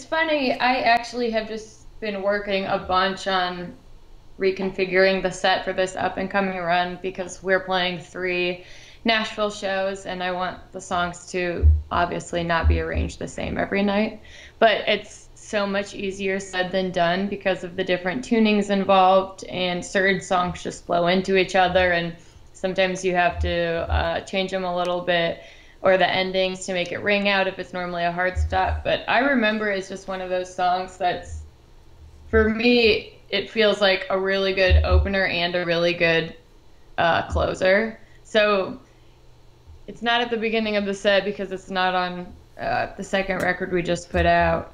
it's funny. I actually have just been working a bunch on reconfiguring the set for this up and coming run because we're playing 3 Nashville shows and I want the songs to obviously not be arranged the same every night. But it's so much easier said than done because of the different tunings involved and certain songs just flow into each other and sometimes you have to change them a little bit or the endings to make it ring out if it's normally a hard stop. But I remember it's just one of those songs that's, for me, it feels like a really good opener and a really good closer. So it's not at the beginning of the set because it's not on the second record we just put out.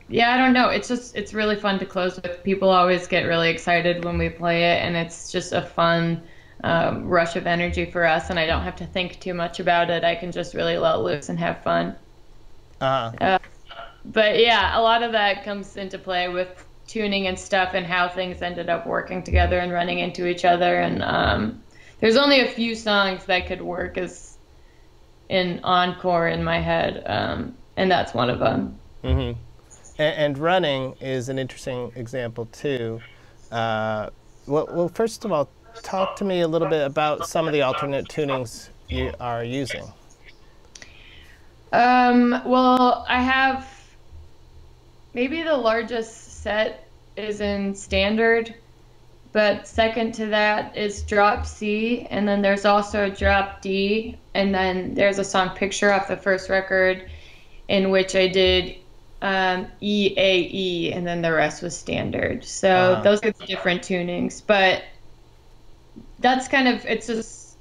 Yeah, I don't know. It's really fun to close with. People always get really excited when we play it, and it's just a fun rush of energy for us, and I don't have to think too much about it. I can just really let loose and have fun. But yeah, a lot of that comes into play with tuning and stuff and how things ended up working together and running into each other. And there's only a few songs that could work as an encore in my head, and that's one of them. Mm-hmm. And running is an interesting example too. Well, first of all, talk to me a little bit about some of the alternate tunings you are using. Well, I have maybe the largest set is in standard, but second to that is drop C, and then there's also drop D, and then there's a song Picture off the first record in which I did E, A, E, and then the rest was standard. So those are the different tunings, but that's kind of, it's just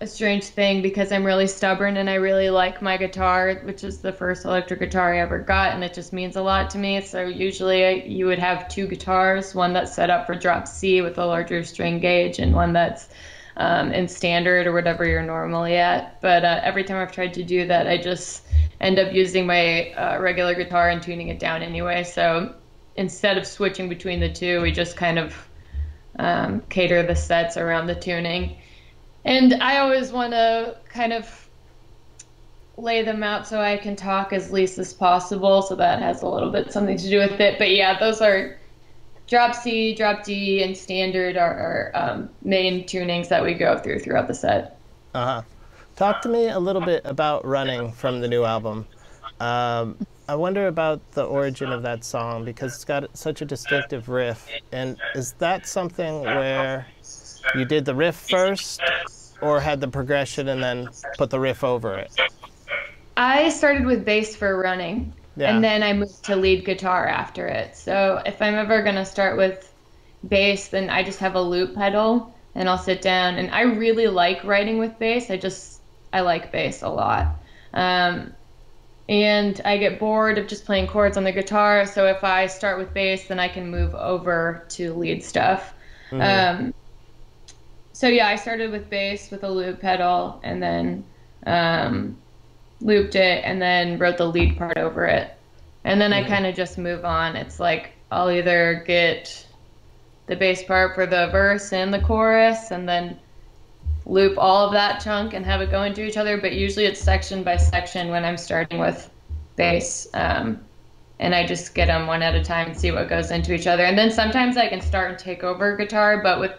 a strange thing because I'm really stubborn and I really like my guitar, which is the first electric guitar I ever got, and it just means a lot to me. So usually you would have 2 guitars, one that's set up for drop C with a larger string gauge and one that's in standard or whatever you're normally at. But every time I've tried to do that, I just end up using my regular guitar and tuning it down anyway. So instead of switching between the two, we just kind of cater the sets around the tuning. And I always want to kind of lay them out so I can talk as least as possible, so that has a little bit something to do with it. But yeah, those are drop C, drop D, and standard are our main tunings that we go through throughout the set. Talk to me a little bit about Running from the new album. I wonder about the origin of that song because it's got such a distinctive riff. And is that something where you did the riff first or had the progression and then put the riff over it? I started with bass for Running, and then I moved to lead guitar after it. So if I'm ever going to start with bass, then I just have a loop pedal and I'll sit down. And I really like writing with bass. I like bass a lot. And I get bored of just playing chords on the guitar. So if I start with bass, then I can move over to lead stuff. Mm-hmm. So yeah, I started with bass with a loop pedal and then looped it and then wrote the lead part over it. And then I kind of just move on. It's like I'll either get the bass part for the verse and the chorus and then loop all of that chunk and have it go into each other. But usually it's section by section when I'm starting with bass. And I just get them one at a time and see what goes into each other. And then sometimes I can start and take over guitar, but with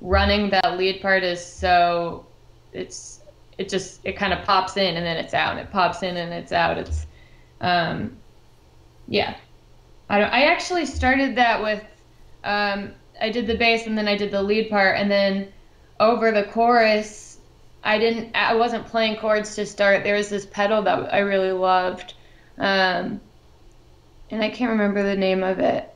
Running, that lead part is so, it kind of pops in and then it's out, and it pops in and it's out. It's, yeah. I actually started that with, I did the bass and then I did the lead part, and then over the chorus, I wasn't playing chords to start. There was this pedal that I really loved, and I can't remember the name of it,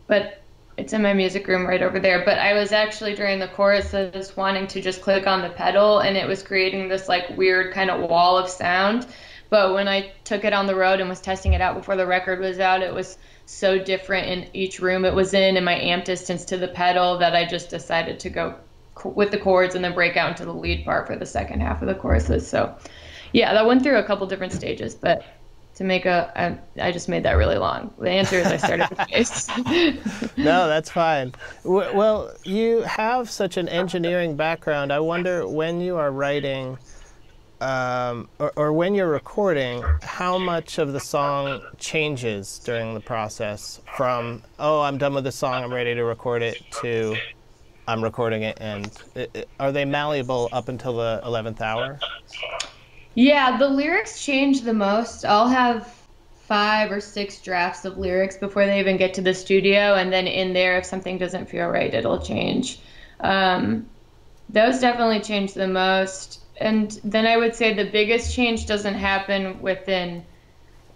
but it's in my music room right over there. But I was actually during the chorus just wanting to just click on the pedal, and it was creating this like weird kind of wall of sound. But when I took it on the road and was testing it out before the record was out, it was so different in each room it was in and my amp distance to the pedal that I just decided to go with the chords and then break out into the lead part for the second half of the choruses. So yeah, that went through a couple different stages, but to make I just made that really long. The answer is I started with bass. No, that's fine. Well, you have such an engineering background. I wonder when you are writing, or when you're recording, how much of the song changes during the process from, oh, I'm done with the song, I'm ready to record it, to I'm recording it, and are they malleable up until the 11th hour? Yeah, the lyrics change the most. I'll have 5 or 6 drafts of lyrics before they even get to the studio, and then in there, if something doesn't feel right, it'll change. Um, those definitely change the most. And then I would say the biggest change doesn't happen within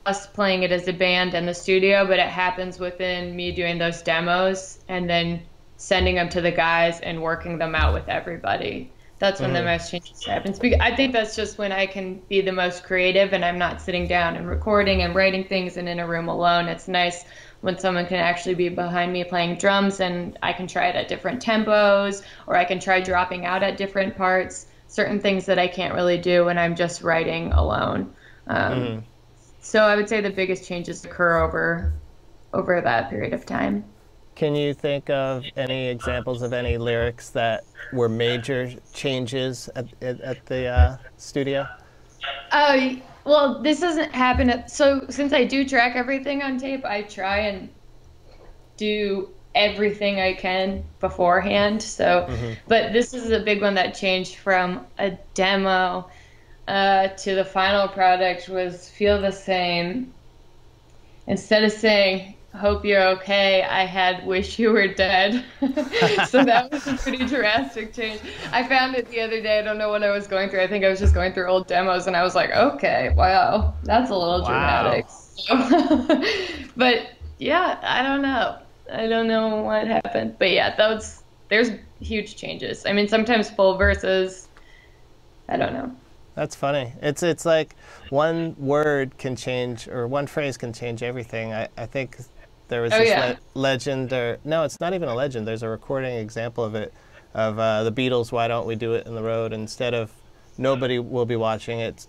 us playing it as a band in the studio, but it happens within me doing those demos and then sending them to the guys and working them out with everybody. That's when the Mm-hmm. most changes happens. I think that's just when I can be the most creative and I'm not sitting down and recording and writing things and in a room alone. It's nice when someone can actually be behind me playing drums and I can try it at different tempos, or I can try dropping out at different parts, certain things that I can't really do when I'm just writing alone. Um, Mm-hmm. so I would say the biggest changes occur over that period of time. Can you think of any examples of any lyrics that were major changes at the studio? Oh, well, this doesn't happen so since I do track everything on tape, I try and do everything I can beforehand. So, Mm-hmm. but this is a big one that changed from a demo to the final product was feel the same. Instead of saying, hope you're okay, I had wish you were dead. So that was a pretty drastic change. I found it the other day. I don't know what I was going through. I think I was just going through old demos and I was like, okay, wow, that's a little Wow. dramatic. But yeah, I don't know. I don't know what happened. But yeah, there's huge changes. I mean, sometimes full verses, I don't know. That's funny. It's like one word can change, or one phrase can change everything. I think there was Oh this yeah. legend, or no, it's not even a legend. There's a recording example of it, of the Beatles. Why don't we do it in the road instead of nobody will be watching it?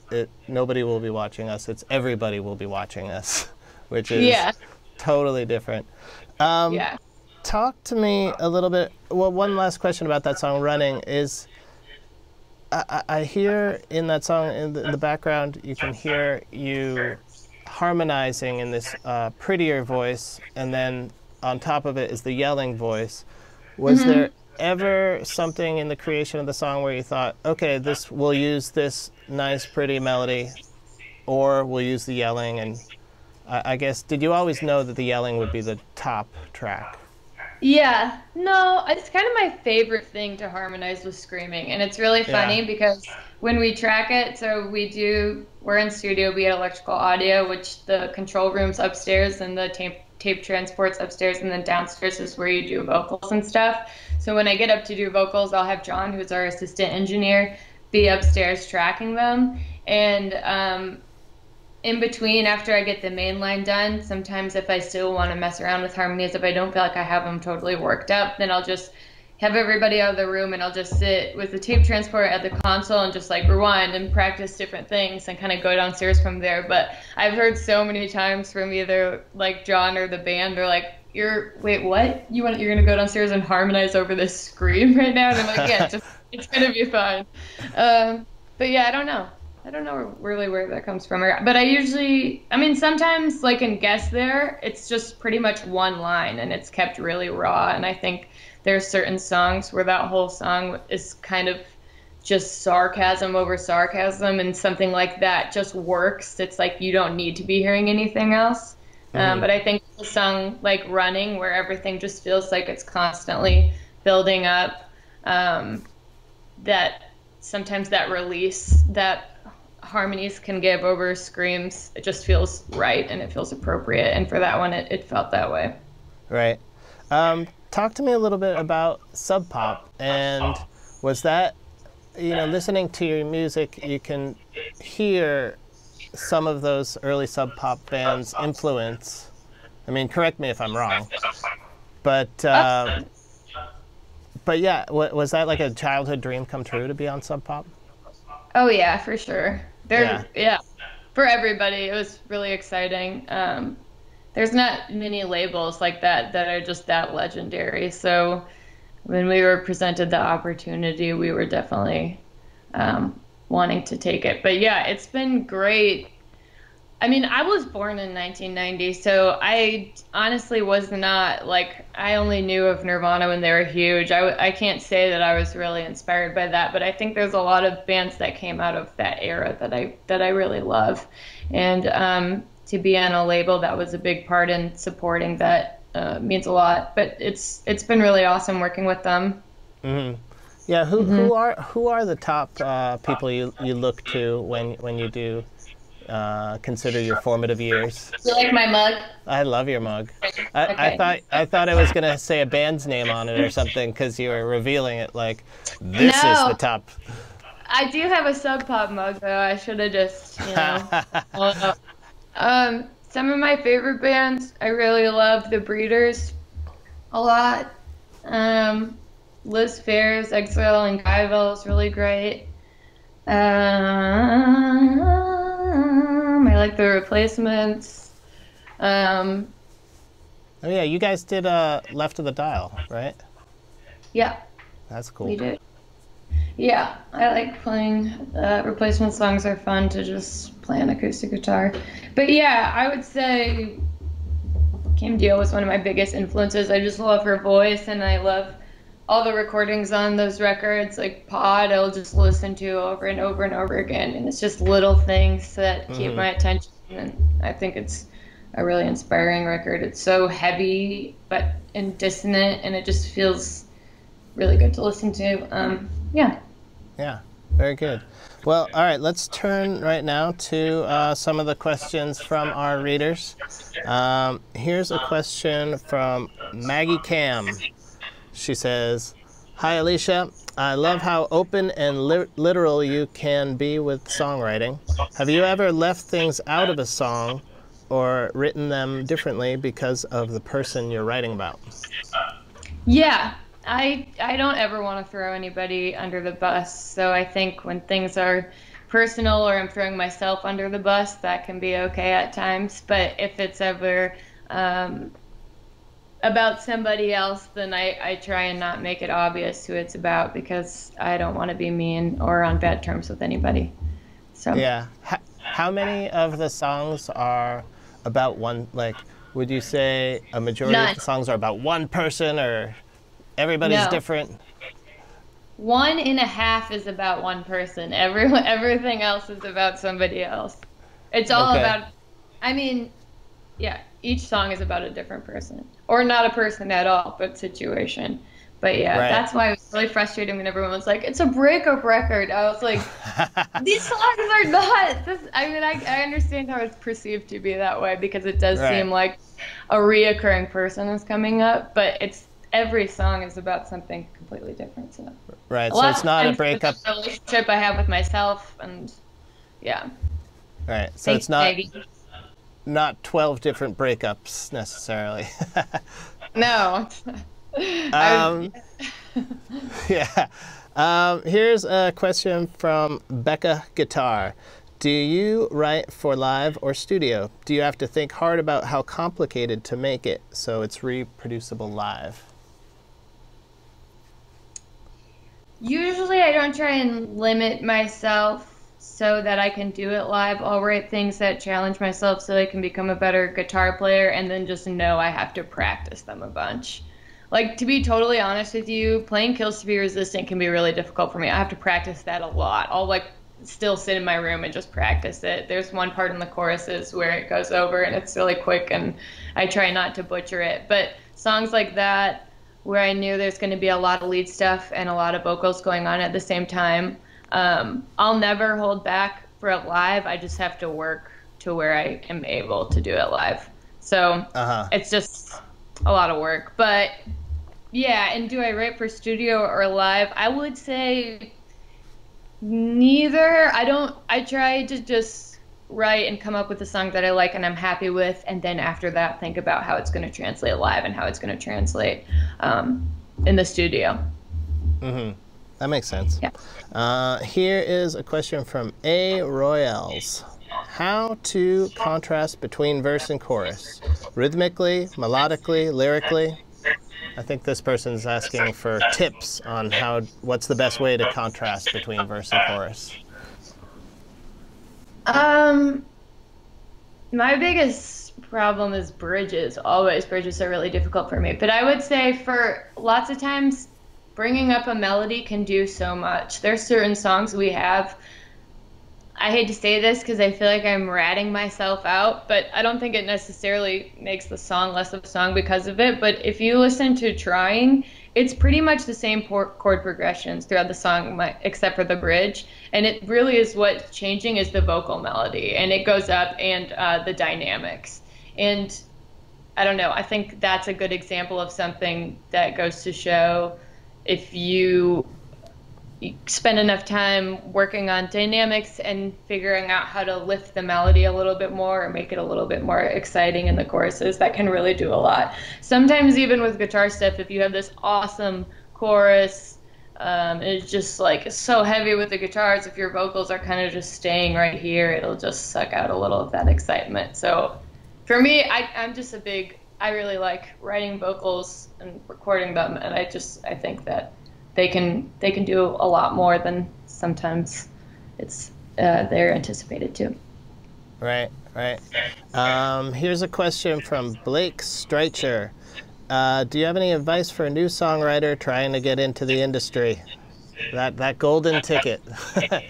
Nobody will be watching us. It's everybody will be watching us, which is Yeah. totally different. Um, Yeah. Talk to me a little bit. Well, one last question about that song, "Running," is I hear in that song in the background, you can hear you harmonizing in this prettier voice, and then on top of it is the yelling voice. Was there Hmm. ever something in the creation of the song where you thought, okay, this we'll use this nice, pretty melody, or we'll use the yelling? And I guess, did you always know that the yelling would be the top track? Yeah, no, it's kind of my favorite thing to harmonize with screaming. And it's really Yeah. funny because when we track it, we're in studio, we had electrical audio, which the control room's upstairs and the tape transport's upstairs, and then downstairs is where you do vocals and stuff. So when I get up to do vocals, I'll have John, who's our assistant engineer, be upstairs tracking them. And in between, after I get the main line done, sometimes if I still want to mess around with harmonies, if I don't feel like I have them totally worked up, then I'll just have everybody out of the room and I'll just sit with the tape transporter at the console and just like rewind and practice different things and kind of go downstairs from there. But I've heard so many times from either like John or the band, they're like, wait, what? You're gonna go downstairs and harmonize over this scream right now? And I'm like, yeah, just it's gonna be fine. But yeah, I don't know. I don't know really where that comes from. But I mean, sometimes like in Guess There, it's just pretty much one line and it's kept really raw. And I think there's certain songs where that whole song is kind of just sarcasm over sarcasm, and something like that just works. It's like you don't need to be hearing anything else. Hmm. But I think the song like Running, where everything just feels like it's constantly building up, um, that sometimes that release that harmonies can give over screams, it just feels right and it feels appropriate. And for that one, it felt that way. Right. Talk to me a little bit about Sub Pop, and was that, listening to your music, you can hear some of those early Sub Pop bands' influence. I mean, correct me if I'm wrong, but Oh, yeah, was that like a childhood dream come true to be on Sub Pop? oh yeah, for sure. Yeah. Yeah, for everybody, it was really exciting. There's not many labels like that are just that legendary. So when we were presented the opportunity, we were definitely wanting to take it. But yeah, it's been great. I mean, I was born in 1990, so I honestly was not like, I only knew of Nirvana when they were huge. I can't say that I was really inspired by that, but I think there's a lot of bands that came out of that era that I really love. And to be on a label that was a big part in supporting that means a lot. But it's been really awesome working with them. Hmm. Yeah, who are the top people you look to when you do consider your formative years? You like my mug? I love your mug. Okay. I thought I was gonna say a band's name on it or something because you were revealing it like this is the No, top. I do have a Sub Pop mug though. I should have just, pulled it up. Some of my favorite bands, I really love the Breeders a lot. Um, Liz Phair's Exile and Guyville is really great. I like the Replacements. Um, Oh yeah, you guys did Left of the Dial, right? yeah, That's we cool. did. Yeah, I like playing Replacement songs are fun to just play on acoustic guitar. But yeah, I would say Kim Deal was one of my biggest influences. I just love her voice and I love all the recordings on those records, like Pod, I'll just listen to over and over and over again. And it's just little things that keep Hmm. my attention. And I think it's a really inspiring record. It's so heavy, but and dissonant, and it just feels really good to listen to. Yeah. Yeah, very good. Well, all right, let's turn right now to some of the questions from our readers. Here's a question from Maggie Cam. She says, "Hi, Alicia. I love how open and literal you can be with songwriting. Have you ever left things out of a song or written them differently because of the person you're writing about?" Yeah. I don't ever want to throw anybody under the bus. So I think when things are personal or I'm throwing myself under the bus, that can be okay at times. But if it's ever um, about somebody else, then I try and not make it obvious who it's about because I don't want to be mean or on bad terms with anybody. So Yeah. How many of the songs are about one, like, would you say a majority of none. the songs are about one person or everybody's No. different? One and a half is about one person. Everything else is about somebody else. It's all Okay. about, I mean, yeah, each song is about a different person. Or not a person at all, but situation. But yeah, Right. that's why it was really frustrating when everyone was like, it's a breakup record. I was like, these songs are not. This, I mean, I understand how it's perceived to be that way because it does Right. seem like a reoccurring person is coming up, but it's every song is about something completely different. So Right. a So lot it's of not a times it's breakup. a relationship I have with myself, and yeah. Right. So Thanks, it's not Maggie. not 12 different breakups necessarily. No, I um, yeah. Here's a question from Becca Guitar. Do you write for live or studio? Do you have to think hard about how complicated to make it so it's reproducible live? usually I don't try and limit myself so that I can do it live. I'll write things that challenge myself so I can become a better guitar player and then just know I have to practice them a bunch. Like, to be totally honest with you, playing Kills to Be Resistant can be really difficult for me. I have to practice that a lot. I'll like still sit in my room and just practice it. There's one part in the choruses where it goes over and it's really quick and I try not to butcher it. But songs like that where I knew there's going to be a lot of lead stuff and a lot of vocals going on at the same time, I'll never hold back for it live. I just have to work to where I am able to do it live. So Uh-huh. it's just a lot of work. But yeah, and do I write for studio or live? I would say neither. I try to just write and come up with a song that I like and I'm happy with, and then after that, think about how it's going to translate live and how it's going to translate in the studio. Mm-hmm. That makes sense. Yeah. Here is a question from A. Royals. How to contrast between verse and chorus? Rhythmically, melodically, lyrically? I think this person's asking for tips on what's the best way to contrast between verse and chorus. Um, my biggest problem is bridges. Always, bridges are really difficult for me. But I would say for lots of times, bringing up a melody can do so much. There's certain songs we have. I hate to say this because I feel like I'm ratting myself out, but I don't think it necessarily makes the song less of a song because of it. But if you listen to Trying, it's pretty much the same chord progressions throughout the song, except for the bridge. And it really is what's changing is the vocal melody, and it goes up and the dynamics. And I don't know, I think that's a good example of something that goes to show if you spend enough time working on dynamics and figuring out how to lift the melody a little bit more or make it a little bit more exciting in the choruses, that can really do a lot. Sometimes even with guitar stuff, if you have this awesome chorus, it's just like so heavy with the guitars, if your vocals are kind of just staying right here, it'll just suck out a little of that excitement. So for me, I really like writing vocals and recording them, and I think that they can do a lot more than sometimes it's they're anticipated to. Right, right. Here's a question from Blake Streicher. Do you have any advice for a new songwriter trying to get into the industry? That golden ticket. I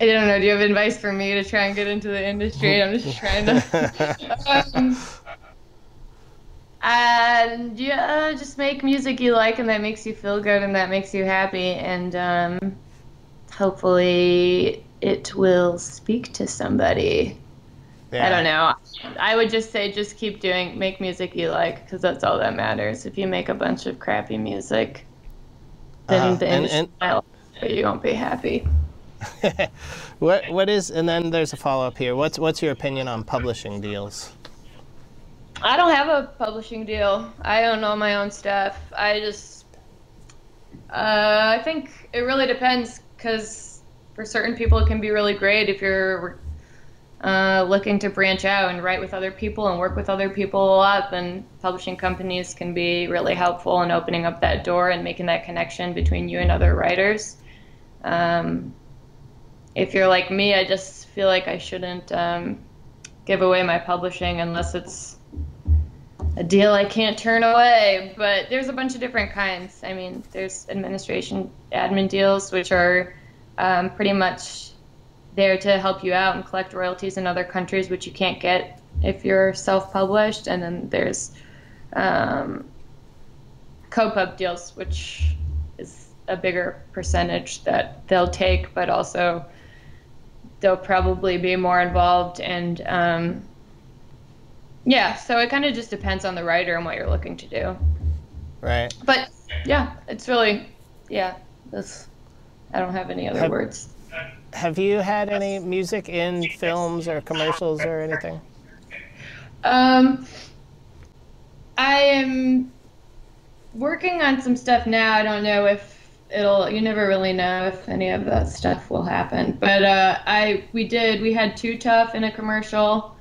don't know. Do you have advice for me to try and get into the industry? I'm just trying to. And yeah, just make music you like and that makes you feel good and that makes you happy, and hopefully it will speak to somebody. Yeah. I don't know. I would just say just make music you like, because that's all that matters. If you make a bunch of crappy music, then the industry might like it, but you won't be happy. what is, and then there's a follow-up here. What's your opinion on publishing deals? I don't have a publishing deal. I don't know my own stuff. I think it really depends, because for certain people it can be really great if you're looking to branch out and write with other people and work with other people a lot. Then publishing companies can be really helpful in opening up that door and making that connection between you and other writers. If you're like me, I just feel like I shouldn't give away my publishing unless it's a deal I can't turn away. But there's a bunch of different kinds. I mean, there's admin deals, which are pretty much there to help you out and collect royalties in other countries, which you can't get if you're self-published. And then there's co-pub deals, which is a bigger percentage that they'll take, but also they'll probably be more involved. And yeah, so it kind of just depends on the writer and what you're looking to do. Right. But yeah, it's really, yeah, I don't have any other words. Have you had any music in films or commercials or anything? I am working on some stuff now. I don't know if you never really know if any of that stuff will happen. But we had Too Tough in a commercial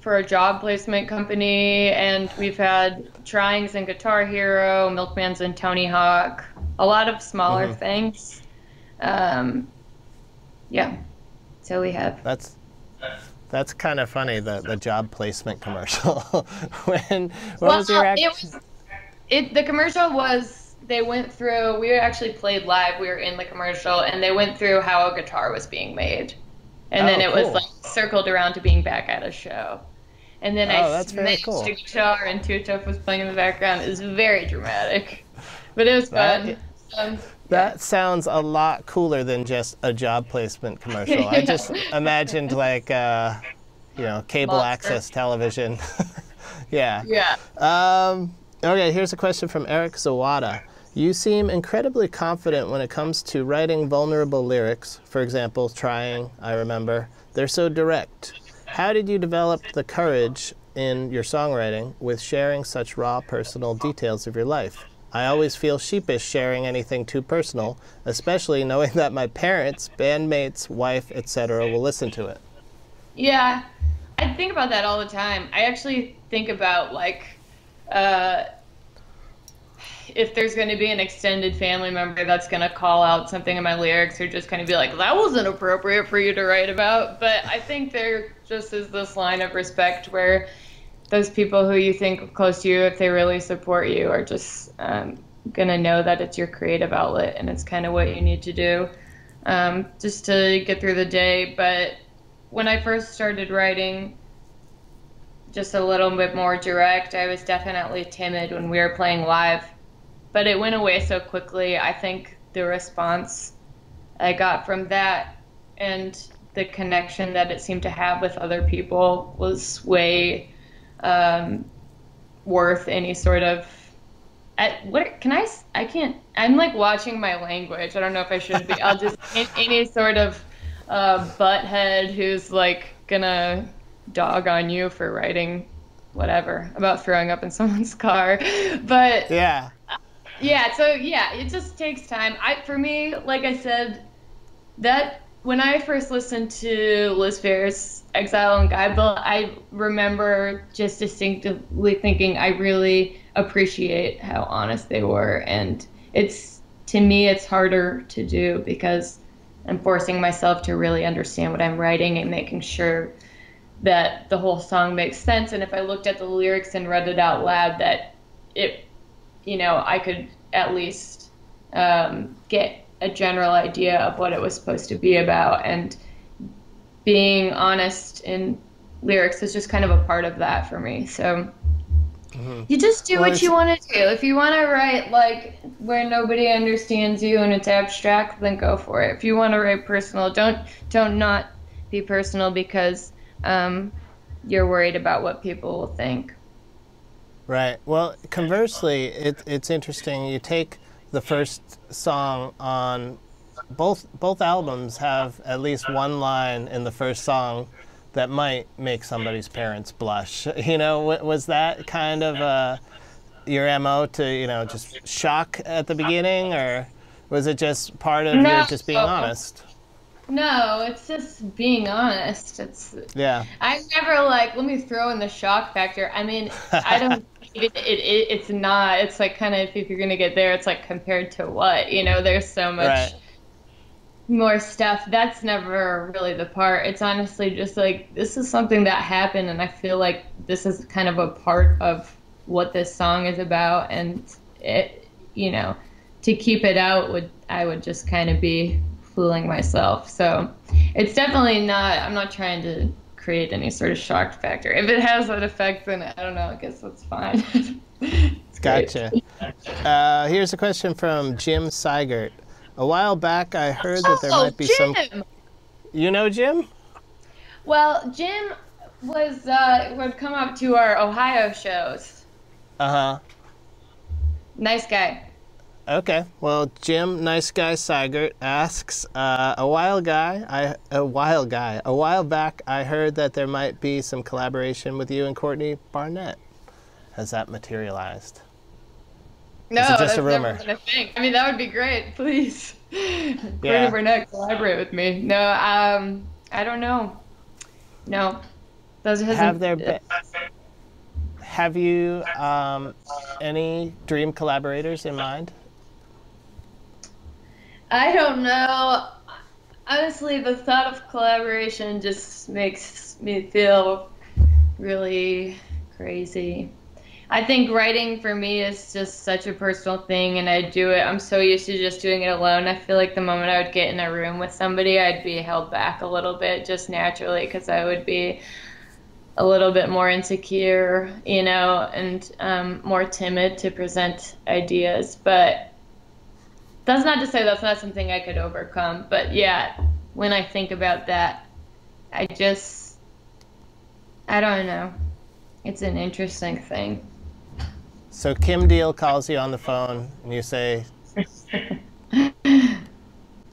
for a job placement company, and we've had Tryings and Guitar Hero, Milkman's and Tony Hawk, a lot of smaller things. Yeah, so we have. That's kind of funny, the job placement commercial. What was your reaction? The commercial was, we actually played live, we were in the commercial, and they went through how a guitar was being made. And then it was like circled around to being back at a show. And then I smashed a guitar and Too Tough was playing in the background. It was very dramatic, but it was fun. That sounds a lot cooler than just a job placement commercial. Yeah. I just imagined like, cable access television. Yeah. Yeah. Okay, here's a question from Eric Zawada. You seem incredibly confident when it comes to writing vulnerable lyrics. For example, Trying, I remember. They're so direct. How did you develop the courage in your songwriting with sharing such raw personal details of your life? I always feel sheepish sharing anything too personal, especially knowing that my parents, bandmates, wife, etc. will listen to it. Yeah, I think about that all the time. I actually think about if there's going to be an extended family member that's going to call out something in my lyrics or just kind of be like, that wasn't appropriate for you to write about. But I think there just is this line of respect where those people who you think are close to you, if they really support you, are just going to know that it's your creative outlet and it's kind of what you need to do just to get through the day. But when I first started writing, just a little bit more direct, I was definitely timid when we were playing live, but it went away so quickly. I think the response I got from that and the connection that it seemed to have with other people was way worth any sort of I can't, I'm like watching my language. I don't know if I should be. I'll just, any sort of butthead who's like gonna dog on you for writing whatever about throwing up in someone's car. But Yeah. yeah, so yeah, it just takes time. For me, like I said, that when I first listened to Liz Phair's Exile and Guide Bill, I remember just distinctively thinking I really appreciate how honest they were. And to me, it's harder to do because I'm forcing myself to really understand what I'm writing and making sure that the whole song makes sense. And if I looked at the lyrics and read it out loud, that I could at least get a general idea of what it was supposed to be about. And being honest in lyrics is just kind of a part of that for me. So you just do what you want to do. If you want to write like where nobody understands you and it's abstract, then go for it. If you want to write personal, don't not be personal because you're worried about what people will think. Right. Well, conversely, it's interesting. You take the first song on both albums have at least one line in the first song that might make somebody's parents blush. Was that kind of your MO to, just shock at the beginning, or was it just part of your just being honest? No, it's just being honest. I'm never like, let me throw in the shock factor. I mean, I don't. It's not. It's like kind of if you're gonna get there, it's like compared to what, There's so much more stuff. That's never really the part. It's honestly just like this is something that happened, and I feel like this is kind of a part of what this song is about, and it, to keep it out I would just kind of be fooling myself. So it's definitely not. I'm not trying to create any sort of shock factor. If it has that effect, then I don't know. I guess that's fine. Gotcha. Here's a question from Jim Seigert. A while back, I heard that there might be Jim! some. You know Jim? Well, Jim would come up to our Ohio shows. Nice guy. Okay. Well, Jim, nice guy Seigert asks, a while back, I heard that there might be some collaboration with you and Courtney Barnett. Has that materialized? No, is it just that's a rumor? Never been a thing. I mean, that would be great. Please, Courtney Barnett, collaborate with me. No, I don't know. No, those Have you any dream collaborators in mind? I don't know. Honestly, the thought of collaboration just makes me feel really crazy. I think writing for me is just such a personal thing, and I'm so used to just doing it alone. I feel like the moment I would get in a room with somebody, I'd be held back a little bit just naturally because I would be a little bit more insecure, and more timid to present ideas. But that's not to say that's not something I could overcome. But yeah, when I think about that, I don't know. It's an interesting thing. So Kim Deal calls you on the phone and you say...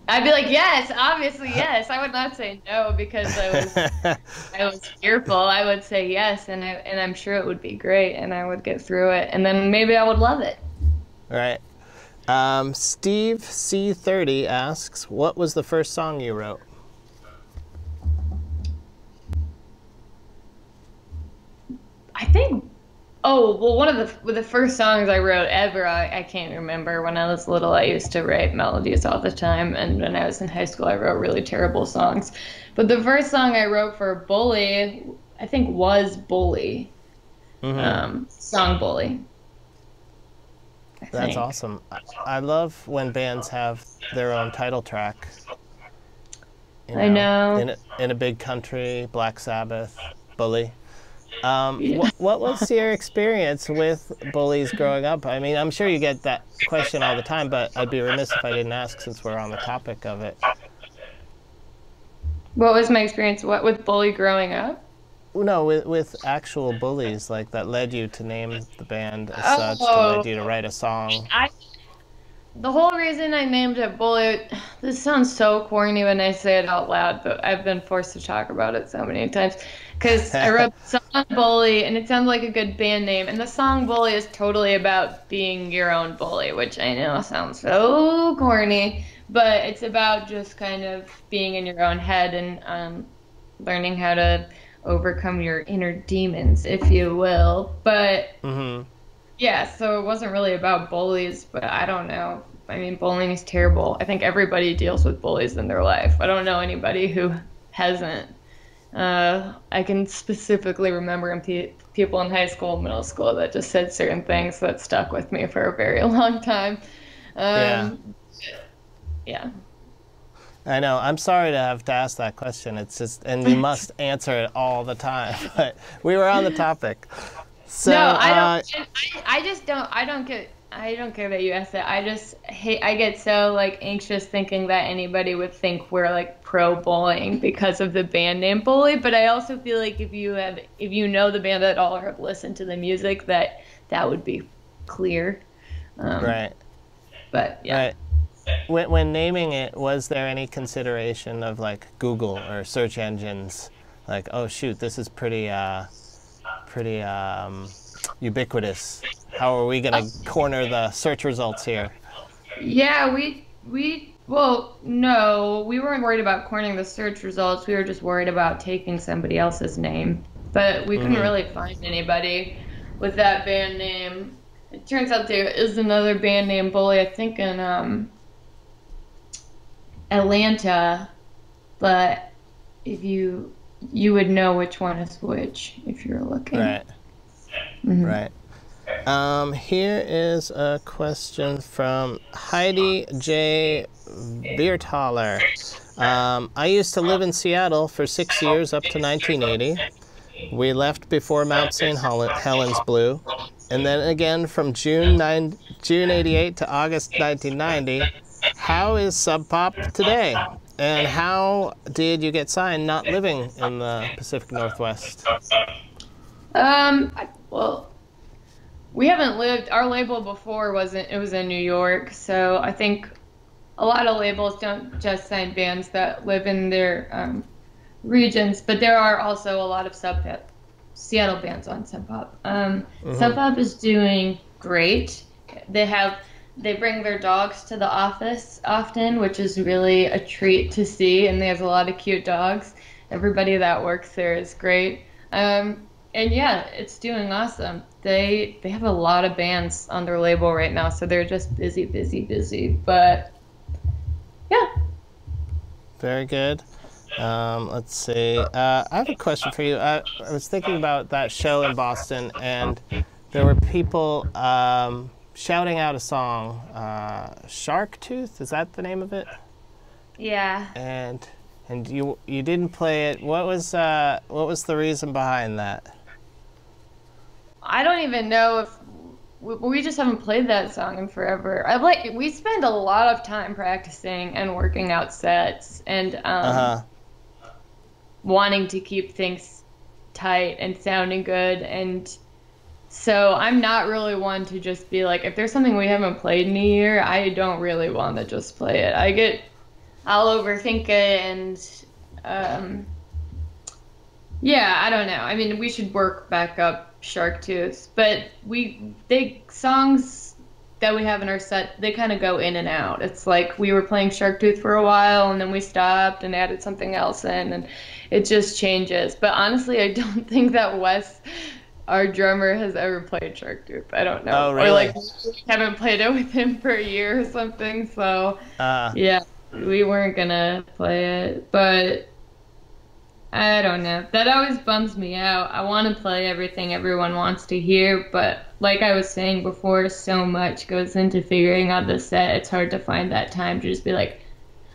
I'd be like, yes, obviously yes. I would not say no because I was fearful. I would say yes, and I'm sure it would be great, and I would get through it, and then maybe I would love it. All right. Steve C30 asks, what was the first song you wrote? I think Oh, well, one of the first songs I wrote ever, I can't remember. When I was little, I used to write melodies all the time, and when I was in high school, I wrote really terrible songs. But the first song I wrote for Bully, I think, was Bully, song Bully, I That's think. awesome. I love when bands have their own title track. You I know, know. in a big country, Black Sabbath, Bully. Yeah. What was your experience with bullies growing up? I mean, I'm sure you get that question all the time, but I'd be remiss if I didn't ask since we're on the topic of it. What was my experience? What with Bully growing up? No, with actual bullies, like that led you to name the band as such, to Oh, led you to write a song. I the whole reason I named it Bully, this sounds so corny when I say it out loud, but I've been forced to talk about it so many times. Because I wrote the song Bully, and it sounds like a good band name. And the song Bully is totally about being your own bully, which I know sounds so corny, but it's about just kind of being in your own head and learning how to overcome your inner demons, if you will. But Mm-hmm. yeah, so it wasn't really about bullies, but I don't know. I mean, bullying is terrible. I think everybody deals with bullies in their life. I don't know anybody who hasn't. I can specifically remember people in high school, middle school that just said certain things that stuck with me for a very long time. Yeah, Um, yeah. I know. I'm sorry to have to ask that question. It's just, and you must answer it all the time. But we were on the topic. So, No, I don't. I just don't. I don't get. I don't care that you asked that. I just hate. I get so like anxious thinking that anybody would think we're like pro bullying because of the band name Bully. But I also feel like if you know the band at all or have listened to the music, that would be clear. Um, right, but yeah. right. When naming it, was there any consideration of like Google or search engines? Like, oh shoot, this is pretty ubiquitous. How are we gonna corner the search results here? Yeah, we well, no, we weren't worried about cornering the search results. We were just worried about taking somebody else's name. But we couldn't Mm-hmm. really find anybody with that band name. It turns out there is another band named Bully, I think in Atlanta, but if you would know which one is which if you're looking. Right, right. Here is a question from Heidi J. Biertaler. I used to live in Seattle for 6 years up to 1980. We left before Mount St. Helens blew, and then again from June 88 to August 1990. How is Sub Pop today? And how did you get signed not living in the Pacific Northwest? Well, we haven't lived, our label before wasn't, it was in New York, so I think a lot of labels don't just sign bands that live in their regions, but there are also a lot of Seattle bands on Sub Pop. Sub Pop is doing great. They have they bring their dogs to the office often, which is really a treat to see, and they have a lot of cute dogs. Everybody that works there is great. And yeah, it's doing awesome. They have a lot of bands on their label right now, so they're just busy, busy, busy. But yeah. Very good. Let's see. I have a question for you. I was thinking about that show in Boston, and there were people shouting out a song, "Shark Tooth." Is that the name of it? Yeah. And you didn't play it. What was the reason behind that? I don't even know if we just haven't played that song in forever. We spend a lot of time practicing and working out sets and Uh huh. wanting to keep things tight and sounding good. And so I'm not really one to just be like, if there's something we haven't played in a year, I don't really want to just play it. I'll overthink it and yeah, I don't know. I mean, we should work back up Shark Tooth, but they songs that we have in our set, they kind of go in and out. It's like we were playing Shark Tooth for a while and then we stopped and added something else in and it just changes. But honestly, I don't think that Wes our drummer has ever played Shark Tooth. I don't Oh, know. Or really? like we haven't played it with him for a year or something. So Uh, yeah, we weren't gonna play it. But I don't know. That always bums me out. I want to play everything everyone wants to hear, but like I was saying before, so much goes into figuring out the set. It's hard to find that time to just be like,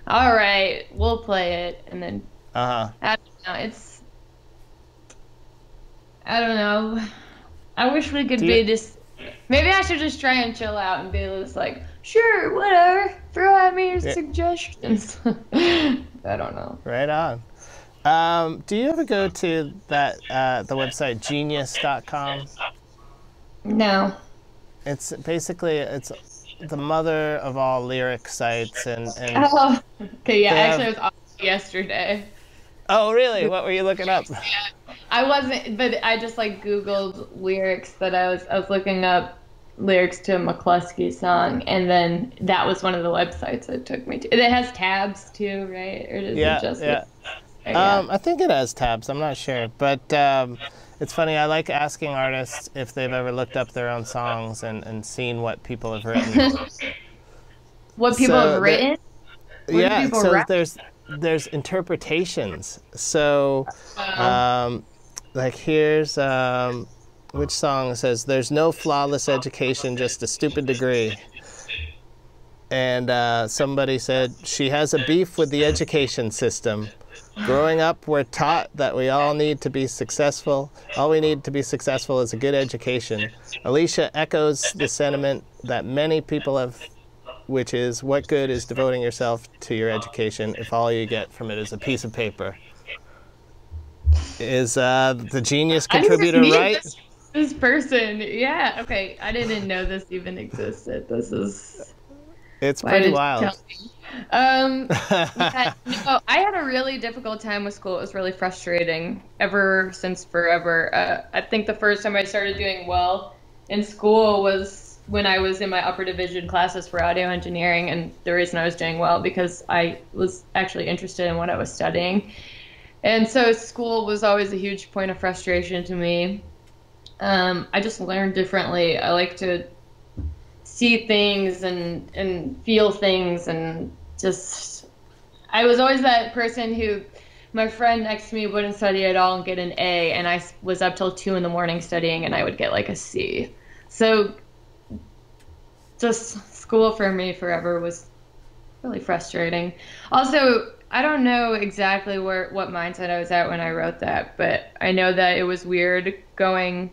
all right, we'll play it. And then uh-huh. I don't know. I don't know. I wish we could Do you, be just. Maybe I should just try and chill out and be just like, sure, whatever. Throw at me your yeah, suggestions. I don't know. right on. Do you ever go to the website genius.com? No. It's basically it's the mother of all lyric sites, and Oh, okay, yeah. they Actually, I have. was off yesterday. Oh, really? What were you looking up? I wasn't, but I just like Googled lyrics that I was looking up lyrics to a McCluskey song, and then that was one of the websites it took me to. It has tabs too, right? Or is it Yeah, just yeah. yeah. I think it has tabs. I'm not sure, but it's funny. I like asking artists if they've ever looked up their own songs and seen what people have written. What people have So there, written? What do yeah. people So write? there's interpretations. So, Um, um, like here's which song says, "There's no flawless education, just a stupid degree." And somebody said, she has a beef with the education system. Growing up, we're taught that we all need to be successful. All we need to be successful is a good education. Alicia echoes the sentiment that many people have, which is, what good is devoting yourself to your education if all you get from it is a piece of paper? Is the genius I didn't contributor meet right? this person. Yeah, okay. I didn't know this even existed. This is It's why pretty did you tell wild. me? Yeah, no, I had a really difficult time with school. It was really frustrating ever since forever. I think the first time I started doing well in school was when I was in my upper division classes for audio engineering, and the reason I was doing well because I was actually interested in what I was studying. And so school was always a huge point of frustration to me. I just learned differently. I like to see things and feel things and just I was always that person who my friend next to me wouldn't study at all and get an A, and I was up till 2 in the morning studying and I would get like a C. So just school for me forever was really frustrating. Also, I don't know exactly what mindset I was at when I wrote that, but I know that it was weird going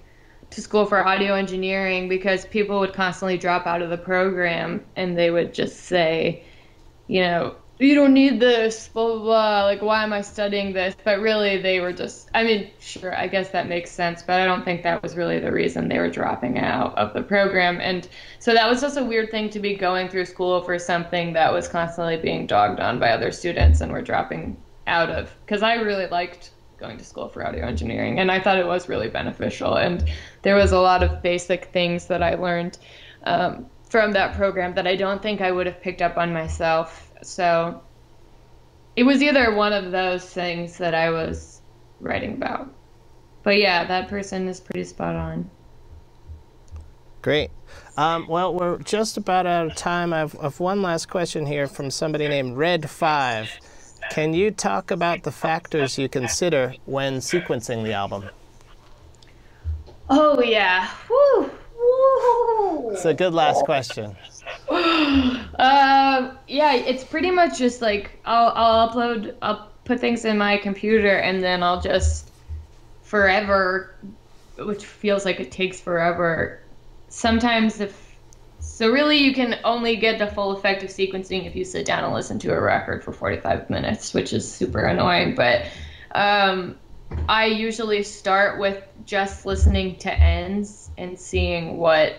to school for audio engineering because people would constantly drop out of the program and they would just say, you know, you don't need this, blah, blah, blah. Like, why am I studying this? But really, they were just, I mean, sure, I guess that makes sense, but I don't think that was really the reason they were dropping out of the program. And so that was just a weird thing to be going through school for something that was constantly being dogged on by other students and were dropping out of. Because I really liked going to school for audio engineering, and I thought it was really beneficial. And there was a lot of basic things that I learned from that program that I don't think I would have picked up on myself. So it was either one of those things that I was writing about. But yeah, that person is pretty spot on. Great. Well, we're just about out of time. I've one last question here from somebody named Red5. Can you talk about the factors you consider when sequencing the album? Oh yeah. Woo! Woo! It's a good last question. Yeah, it's pretty much just like I'll put things in my computer and then I'll just forever, which feels like it takes forever. Sometimes so really you can only get the full effect of sequencing if you sit down and listen to a record for 45 minutes, which is super annoying, but I usually start with just listening to ends and seeing what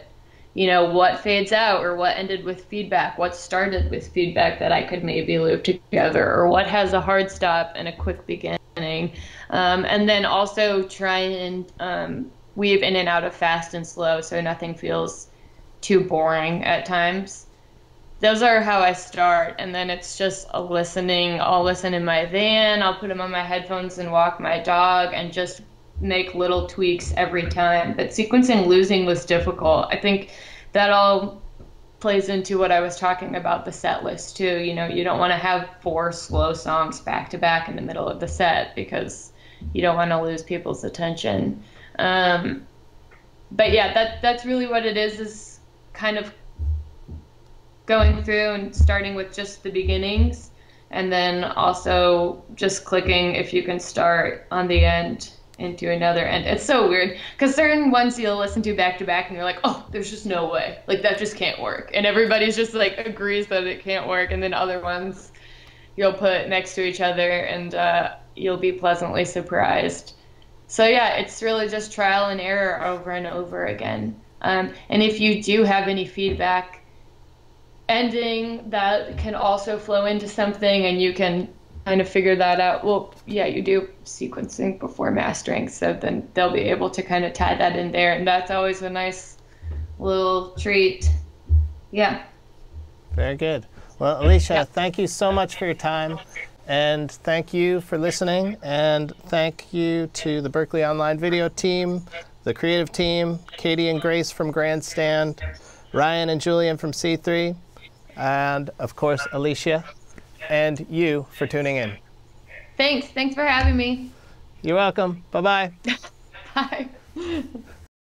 fades out or what ended with feedback, what started with feedback that I could maybe loop together, or what has a hard stop and a quick beginning. And then also try and weave in and out of fast and slow so nothing feels too boring at times. Those are how I start, and then it's just a listening. I'll listen in my van, I'll put them on my headphones and walk my dog and just make little tweaks every time. But sequencing losing was difficult. I think that all plays into what I was talking about the set list too. You know, you don't want to have 4 slow songs back to back in the middle of the set because you don't want to lose people's attention. But yeah, that's really what it is kind of going through and starting with just the beginnings, and then also just clicking if you can start on the end into another end. It's so weird because certain ones you'll listen to back and you're like, oh, there's just no way, like that just can't work, and everybody's just like agrees that it can't work, and then other ones you'll put next to each other and you'll be pleasantly surprised. So yeah, it's really just trial and error over and over again. And if you do have any feedback ending that can also flow into something and you can kind of figure that out, well, yeah, you do sequencing before mastering, so then they'll be able to kind of tie that in there, and that's always a nice little treat. Yeah. Very good. Well, Alicia, thank you so much for your time, and thank you for listening, and thank you to the Berklee Online Video team, the creative team, Katie and Grace from Grandstand, Ryan and Julian from C3, and of course, Alicia, and you for tuning in. Thanks for having me. You're welcome. Bye-bye. Bye.